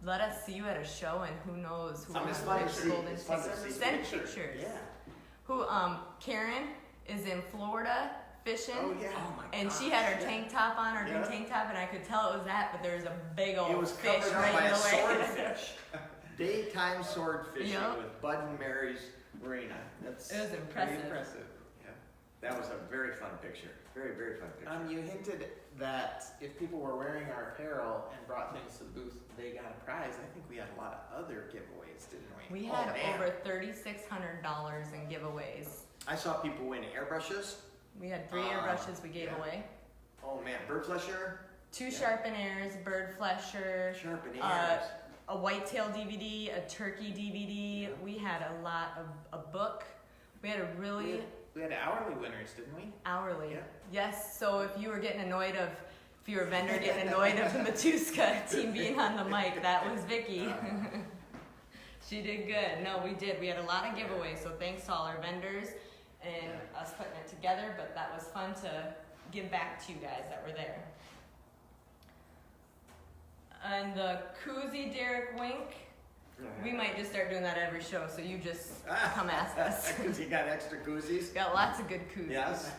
C: let us see you at a show, and who knows who
A: It's
C: has
A: fun to
C: which
A: see.
C: golden
A: It's fun to
C: tickets.
A: see
C: Send
B: pictures.
C: pictures.
A: Yeah.
C: Who Karen is in Florida fishing.
B: Oh yeah.
A: Oh my
C: And
A: gosh.
C: she had her tank top on, her green
A: Yeah.
C: tank top, and I could tell it was that, but there was a big old
A: It was
C: fish
A: covered up
C: right
A: by
C: in
A: a
C: the way.
A: swordfish. Daytime sword fishing
C: Yep.
A: with Bud and Mary's Marina. That's
C: It was
B: Pretty
C: impressive.
B: impressive. Yeah.
A: that was a very fun picture. Very, very fun picture.
B: You hinted that if people were wearing our apparel and brought things to the booth, they got a prize. I think we had a lot of other giveaways, didn't we?
C: We
A: Oh,
C: had
A: man.
C: over $3,600 in giveaways.
A: I saw people win airbrushes.
C: We had 3 airbrushes we gave
B: yeah.
C: away.
A: Oh man, bird flesher,
C: 2
A: Yeah.
C: sharpen airs, bird flesher,
A: sharpen
C: Uh,
A: ears.
C: a whitetail DVD, a turkey DVD. We had a lot of a book. We had a really
B: We had hourly winners, didn't we?
C: hourly.
B: Yeah.
C: Yes, so if you were getting annoyed of, if you were a vendor getting annoyed of the Matuska team being on the mic, that was Vicky. She did good. No, we did. We had a lot of giveaways, so thanks to all our vendors and us putting it together, but that was fun to give back to you guys that were there. And the koozie Derek Wink, we might just start doing that every show, so you just come ask us.
A: Because you got extra koozies.
C: Got lots of good koozies.
A: Yes.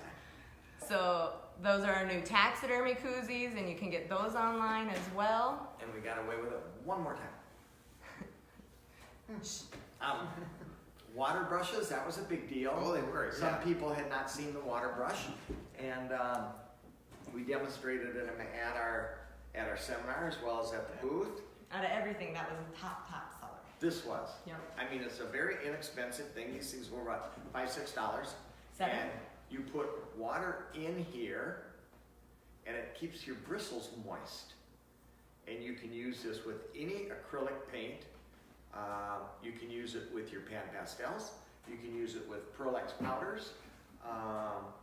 C: So those are our new taxidermy koozies, and you can get those online as well.
A: And we got away with it one more time. Water brushes, that was a big deal.
B: Oh, they were.
A: Some
B: Yeah.
A: people had not seen the water brush, and we demonstrated it at our seminar as well as at the booth.
C: Out of everything, that was the top seller.
A: This was.
C: Yep.
A: I mean, it's a very inexpensive thing. These things were about $5-6.
C: $7.
A: And you put water in here, and it keeps your bristles moist. And you can use this with any acrylic paint. You can use it with your pan pastels. You can use it with Pearl X powders.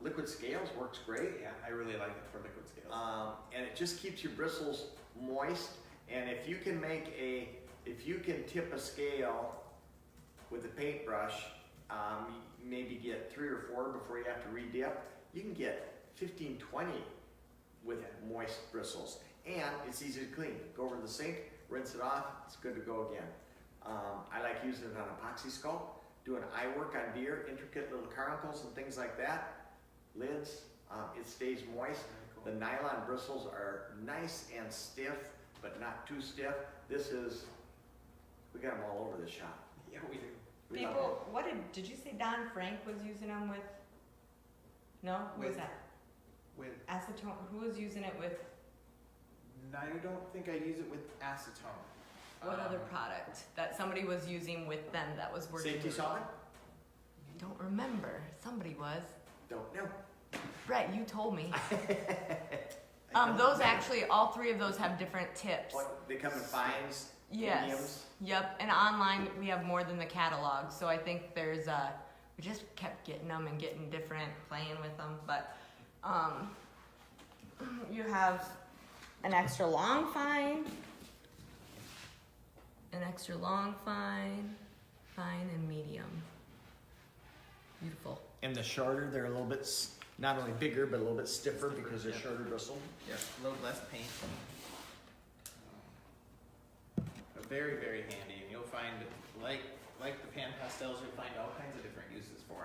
A: Liquid scales works great.
B: Yeah, I really like it for liquid scales.
A: And it just keeps your bristles moist. And if you can tip a scale with a paintbrush, maybe get 3 or 4 before you have to re-dip, you can get 15, 20 with moist bristles. And it's easy to clean. Go over to the sink, rinse it off, it's good to go again. I like using it on epoxy sculpt, doing eye work on deer, intricate little caruncles and things like that. Lids, it stays moist. The nylon bristles are nice and stiff, but not too stiff. We got them all over the shop.
B: Yeah, we do.
A: We love
C: People, what did you say Don Frank was using them with? No? Who was
B: With-
C: that?
B: With
C: Acetone, who was using it with
B: I don't think I use it with acetone.
C: what other product that somebody was using with them that was
A: it.
C: working?
A: Safety solvent?
C: Don't remember. Somebody was.
A: Don't know.
C: Brett, you told me.
B: I
C: Those actually, all three of those have different tips.
A: They come in fines,
C: Yes.
A: mediums.
C: Yep. And online we have more than the catalog, so I think there's we just kept getting them and getting different, playing with them. But you have an extra long fine, fine, and medium. Beautiful.
A: And the shorter, they're a little bit, not only bigger, but a little bit stiffer because they're shorter bristle.
B: Yeah, a little less paint. But very, very handy, and you'll find, like the pan pastels, you'll find all kinds of different uses for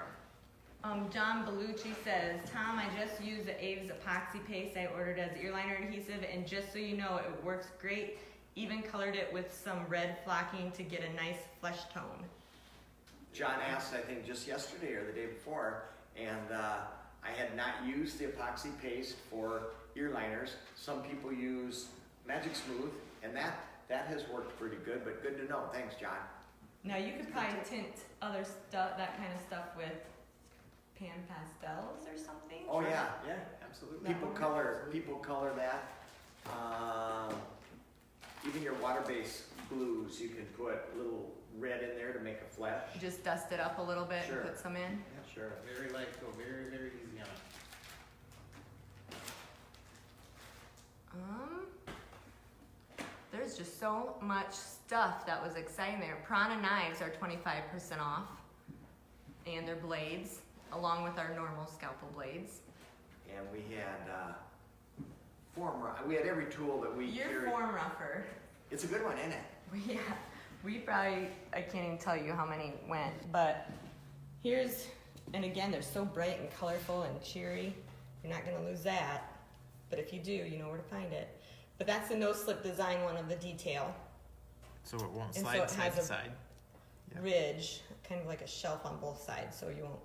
B: them.
C: John Bellucci says, Tom, I just used the Aves epoxy paste I ordered as ear liner adhesive, and just so you know, it works great. Even colored it with some red flocking to get a nice flesh tone.
A: John asked, I think, just yesterday or the day before, and I had not used the epoxy paste for ear liners. Some people use Magic Smooth, and that has worked pretty good, but good to know. Thanks, John.
C: Now you could probably tint other stuff, that kind of stuff, with pan pastels or something.
A: Oh yeah,
B: Yeah, absolutely.
A: people color that. Even your water-based blues, you can put a little red in there to make a flesh.
C: Just dust it up a little bit
A: Sure.
C: and put some in.
B: Yeah,
A: Sure.
B: very light, go very, very easy on it.
C: There's just so much stuff that was exciting there. Prana knives are 25% off, and they're blades, along with our normal scalpel blades.
A: And we had we had every tool that we
C: Your
A: carried.
C: form rougher.
A: It's a good one, isn't it?
C: Yeah, we probably, I can't even tell you how many went, but here's, and again, they're so bright and colorful and cheery. You're not gonna lose that, but if you do, you know where to find it. But that's the no-slip design one of the detail.
B: So it won't
C: And so
B: slide
C: it
B: side
C: has
B: to
C: a
B: side. Yeah.
C: ridge, kind of like a shelf on both sides, so you won't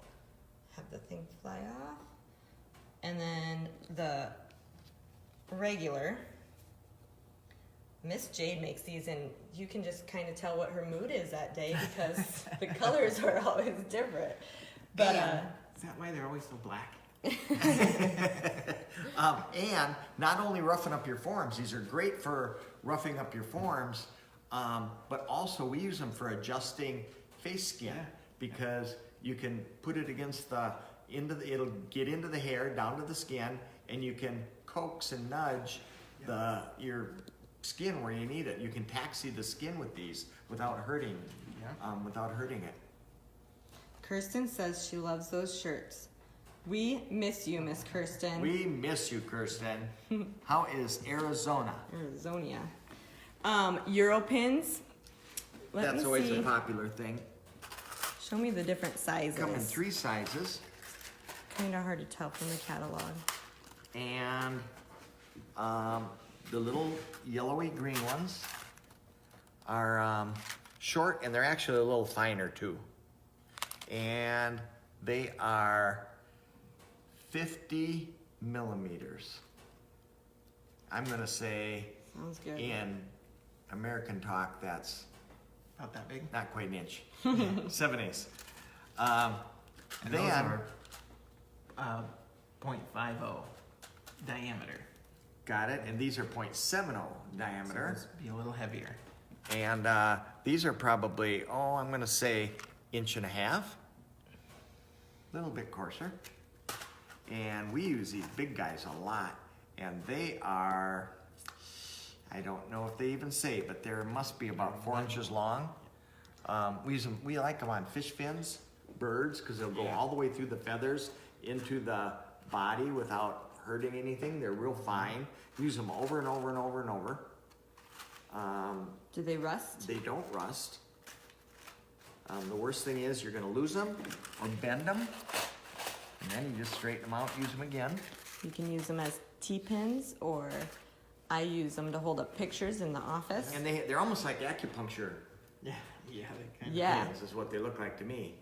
C: have the thing fly off. And then the regular, Miss Jade makes these, and you can just kind of tell what her mood is that day because the colors are always different. But
B: Is that why they're always so black?
A: And not only roughing up your forms, these are great for roughing up your forms, but also we use them for adjusting face skin because you can put it against it'll get into the hair, down to the skin, and you can coax and nudge your skin where you need it. You can taxi the skin with these without hurting it.
C: Kirsten says she loves those shirts. We miss you, Miss Kirsten.
A: We miss you, Kirsten. How is Arizona?
C: Arizonia. Europins. Let
A: That's
C: me
A: always
C: see.
A: a popular thing.
C: Show me the different sizes.
A: Come in 3 sizes.
C: Kind of hard to tell from the catalog.
A: And the little yellowy green ones are short, and they're actually a little finer too. And they are 50 millimeters. I'm gonna say
C: Sounds good.
A: in American talk, that's
B: About that big?
A: not quite an inch. 7/8.
B: And
A: Then,
B: those are 0.50 diameter.
A: got it, and these are 0.70
B: So
A: diameter.
B: those be a little heavier.
A: And these are probably, I'm gonna say 1.5 inches. A little bit coarser. And we use these big guys a lot. And they are, I don't know if they even say, but there must be about 4 inches long. We like them on fish fins, birds, because they'll go all the way through the feathers into the body without hurting anything. They're real fine. Use them over and over and over and over.
C: Do they rust?
A: They don't rust. The worst thing is you're gonna lose them or bend them, and then you just straighten them out, use them again.
C: You can use them as T-pins, or I use them to hold up pictures in the office.
A: And they're almost like acupuncture
B: Yeah, they kind of.
C: Yeah.
A: pins is what they look like to me.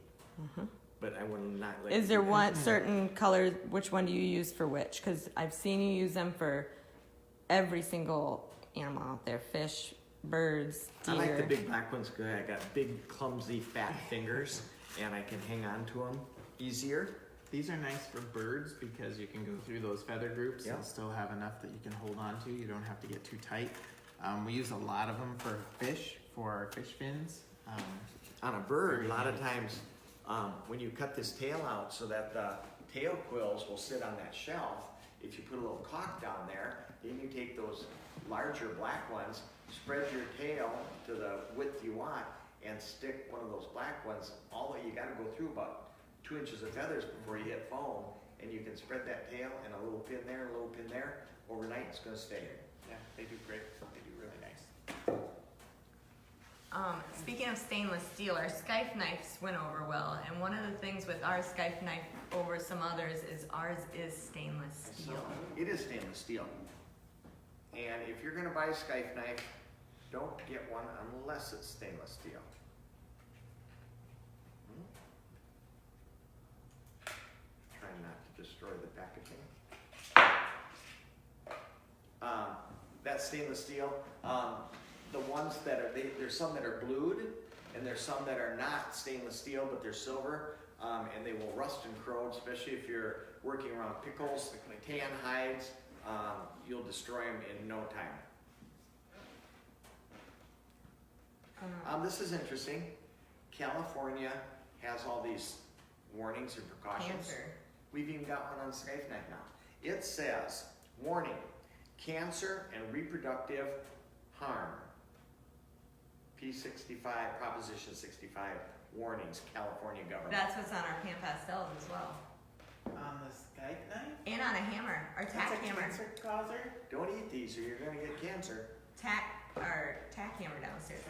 A: But I will not let
C: Is
A: you
C: there
A: do
C: one certain color? Which one do you use for which? Because I've seen you use them for every single animal out there: fish, birds,
A: I
C: deer.
A: like the big black ones because I got big, clumsy, fat fingers, and I can hang on to them easier.
B: These are nice for birds because you can go through those feather groups
A: Yeah.
B: and still have enough that you can hold on to. You don't have to get too tight. We use a lot of them for fish, for our fish fins.
A: On a bird,
B: Very
A: a lot of
B: nice.
A: times, when you cut this tail out so that the tail quills will sit on that shelf, if you put a little caulk down there, then you take those larger black ones, spread your tail to the width you want, and stick one of those black ones all the way. You gotta go through about 2 inches of feathers before you hit foam, and you can spread that tail and a little pin there, a little pin there. Overnight, it's gonna stay.
B: Yeah, they do great. They do really nice.
C: Speaking of stainless steel, our scythe knives went over well, and one of the things with our scythe knife over some others is ours is stainless steel.
A: It is stainless steel. And if you're gonna buy a scythe knife, don't get one unless it's stainless steel. Trying not to destroy the packaging. That's stainless steel. The ones that are, there's some that are blued, and there's some that are not stainless steel, but they're silver, and they will rust and corrode, especially if you're working around pickles, tan hides. You'll destroy them in no time. This is interesting. California has all these warnings and precautions.
C: Cancer.
A: We've even got one on Skype Night now. It says, warning, cancer and reproductive harm. P65, Proposition 65, warnings, California government.
C: That's what's on our pan pastels as well.
B: On the Skype knife?
C: And on a hammer, our tack
B: That's a
C: hammer.
B: cancer causer?
A: Don't eat these or you're gonna get cancer.
C: Our tack hammer downstairs.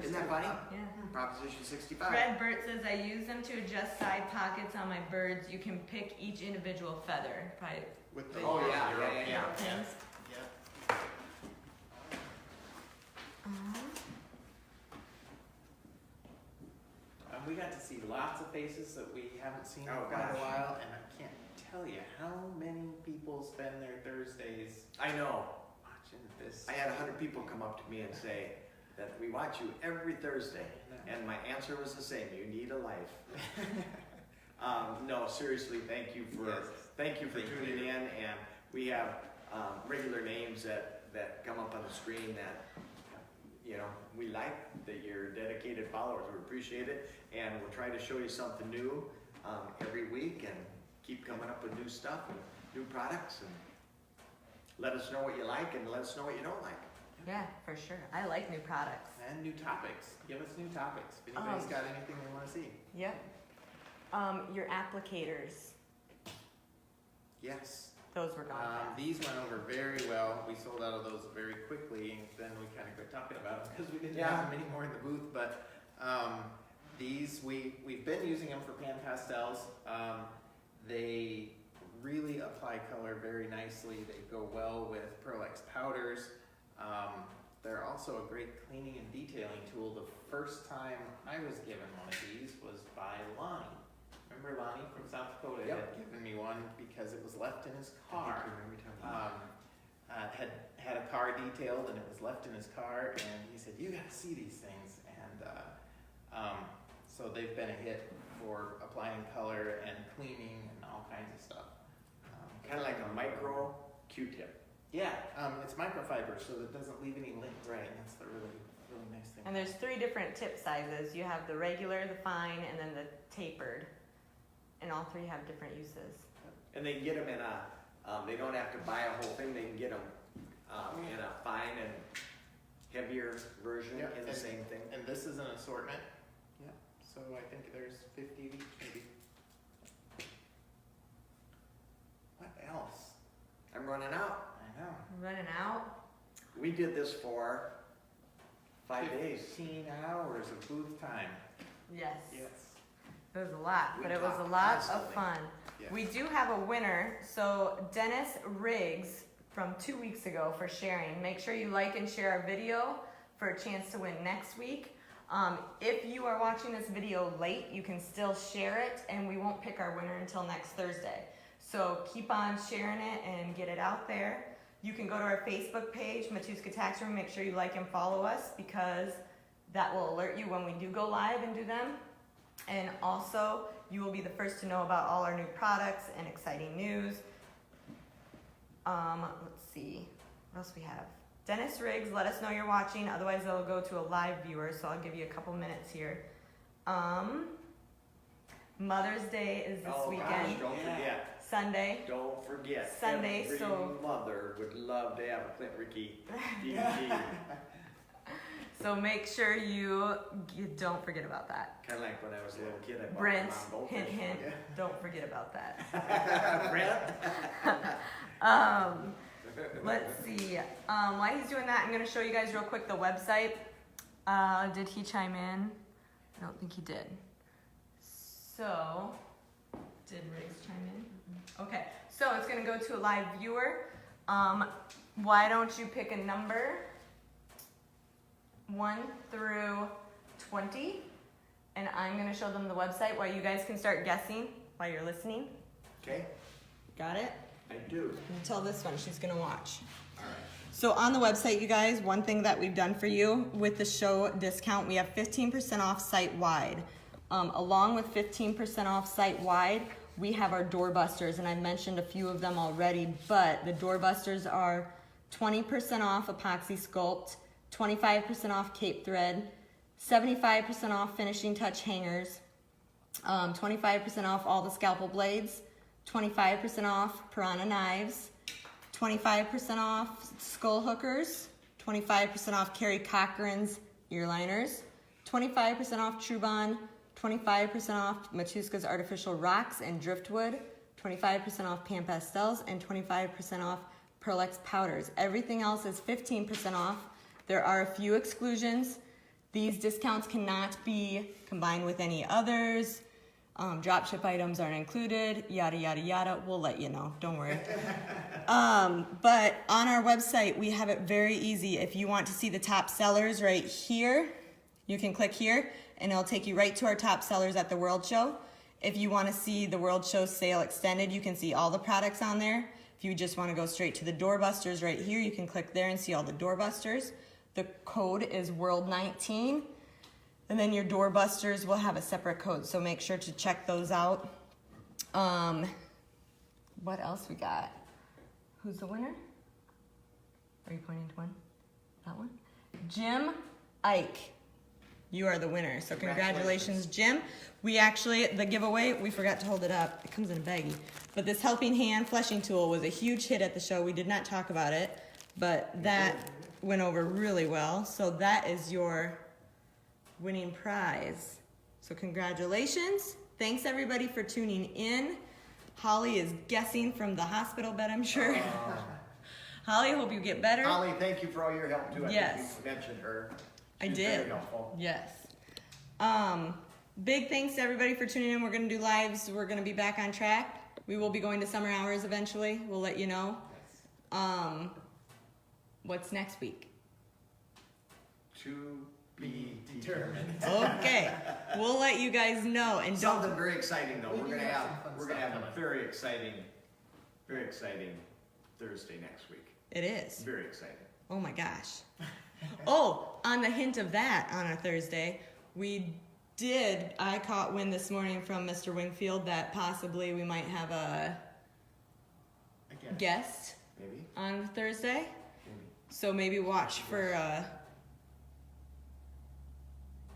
A: Isn't that funny?
C: Yeah.
A: Proposition 65.
C: Fred Burt says, I use them to adjust side pockets on my birds. You can pick each individual feather. Probably
B: With the
A: Oh, yeah,
B: zero
A: yeah, yeah,
B: pin.
C: things.
B: Yeah. We got to see lots of faces that we haven't seen in
A: Oh,
B: quite
A: gosh.
B: a while, and I can't tell you how many people spend their Thursdays
A: I know.
B: watching this.
A: I had 100 people come up to me and say that we watch you every Thursday. And my answer was the same, you need a life. No, seriously, thank you for
B: Yes.
A: tuning in, and we have regular names that come up on the screen that we like, that you're dedicated followers. We appreciate it, and we'll try to show you something new every week and keep coming up with new stuff and new products, and let us know what you like and let us know what you don't like.
C: Yeah, for sure. I like new products.
B: And new topics. Give us new topics. If anybody's got anything they want to see.
C: Yep. Your applicators,
A: Yes.
C: those were gone fast.
B: These went over very well. We sold out of those very quickly, and then we kind of quit talking about them because we didn't have them anymore in the booth. But these, we've been using them for pan pastels. They really apply color very nicely. They go well with Pearl-X powders. They're also a great cleaning and detailing tool. The first time I was given one of these was by Lonnie. Remember Lonnie from South Dakota had given me one because it was left in his car. Had a car detailed and it was left in his car, and he said, "You gotta see these things." And so they've been a hit for applying color and cleaning and all kinds of stuff.
A: Kind of like a micro Q-tip.
B: Yeah, it's microfiber, so it doesn't leave any lint.
A: Right.
B: And that's the really nice thing.
C: And there's 3 different tip sizes. You have the regular, the fine, and then the tapered. And all 3 have different uses.
A: And they can get them in they don't have to buy a whole thing, they can get them in a fine and heavier version
B: Yeah,
A: in the same thing.
B: And this is an assortment. Yeah. So I think there's 50 of each, maybe. What else?
A: I'm running out.
B: I know.
C: Running out.
A: We did this for 5 days.
B: 15 hours of booth time.
C: Yes.
B: Yes.
C: It was a lot,
A: We
C: but it was a
A: talked
C: lot of
A: constantly.
C: fun.
B: Yes.
C: We do have a winner. So Dennis Riggs from 2 weeks ago for sharing. Make sure you like and share our video for a chance to win next week. If you are watching this video late, you can still share it, and we won't pick our winner until next Thursday. So keep on sharing it and get it out there. You can go to our Facebook page, Matuska Taxidermy. Make sure you like and follow us, because that will alert you when we do go live and do them. And also, You will be the first to know about all our new products and exciting news. Let's see, what else we have? Dennis Riggs, let us know you're watching. Otherwise, it'll go to a live viewer, so I'll give you a couple minutes here. Mother's Day is this weekend.
A: Gosh, don't forget.
C: Sunday.
A: Don't forget.
C: Sunday,
A: Every
C: so-
A: mother would love to have a Clint Rickey DVD.
C: So make sure you don't forget about that.
A: Kind of like when I was a little kid, I bought
C: Brent,
A: my mom
C: hint,
A: goldfish.
C: hint, don't forget about that.
A: Brent?
C: Let's see. While he's doing that, I'm going to show you guys real quick the website. Did he chime in? I don't think he did. So, did Riggs chime in? Okay, so it's going to go to a live viewer. Why don't you pick a number 1 through 20, and I'm going to show them the website while you guys can start guessing while you're listening.
A: Okay,
C: Got it?
A: I do.
C: Until this one, she's going to watch.
A: All right.
C: So on the website, you guys, one thing that we've done for you with the show discount, we have 15% off site-wide. Along with 15% off site-wide, we have our doorbusters, and I've mentioned a few of them already, but the doorbusters are 20% off epoxy sculpt, 25% off cape thread, 75% off finishing touch hangers, 25% off all the scalpel blades, 25% off piranha knives, 25% off skull hookers, 25% off Carrie Cochran's ear liners, 25% off Trubon, 25% off Matuska's artificial rocks and driftwood, 25% off pan pastels, and 25% off Pearlex powders. Everything else is 15% off. There are a few exclusions. These discounts cannot be combined with any others. Dropship items aren't included, yada, yada, yada. We'll let you know, don't worry. But on our website, we have it very easy. If you want to see the top sellers right here, you can click here and it'll take you right to our top sellers at the World Show. If you want to see the World Show sale extended, you can see all the products on there. If you just want to go straight to the doorbusters right here, you can click there and see all the doorbusters. The code is World19. And then your doorbusters will have a separate code, so make sure to check those out. What else we got? Who's the winner? Are you pointing to one? That one? Jim Ike. You are the winner. So congratulations, Jim. We actually, the giveaway, we forgot to hold it up. It comes in a baggie. But this helping hand fleshing tool was a huge hit at the show. We did not talk about it, but that went over really well. So that is your winning prize. So congratulations. Thanks everybody for tuning in. Holly is guessing from the hospital bed, I'm sure. Holly, hope you get better.
A: Holly, thank you for all your help too. I
C: Yes.
A: think you mentioned her.
C: I
A: She's
C: did.
A: Very helpful.
C: Yes. Big thanks to everybody for tuning in. We're going to do lives. We're going to be back on track. We will be going to summer hours eventually. We'll let you know. What's next week?
A: To be determined.
C: Okay. We'll let you guys know. And don't
A: Something very exciting though.
E: We
A: We're
E: do
A: gonna
E: have
A: have
E: some fun
A: we're gonna
E: stuff
A: have a
E: coming.
A: very exciting Thursday next week.
C: It is.
A: Very exciting.
C: Oh my gosh. Oh, on the hint of that, on a Thursday, I caught wind this morning from Mr. Wingfield that possibly we might have a
E: Again.
C: guest
A: Maybe.
C: on Thursday.
A: Maybe.
C: So maybe watch for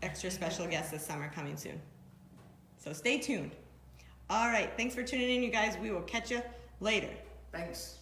C: extra special guest this summer coming soon. So stay tuned. All right, thanks for tuning in, you guys. We will catch you later.
A: Thanks.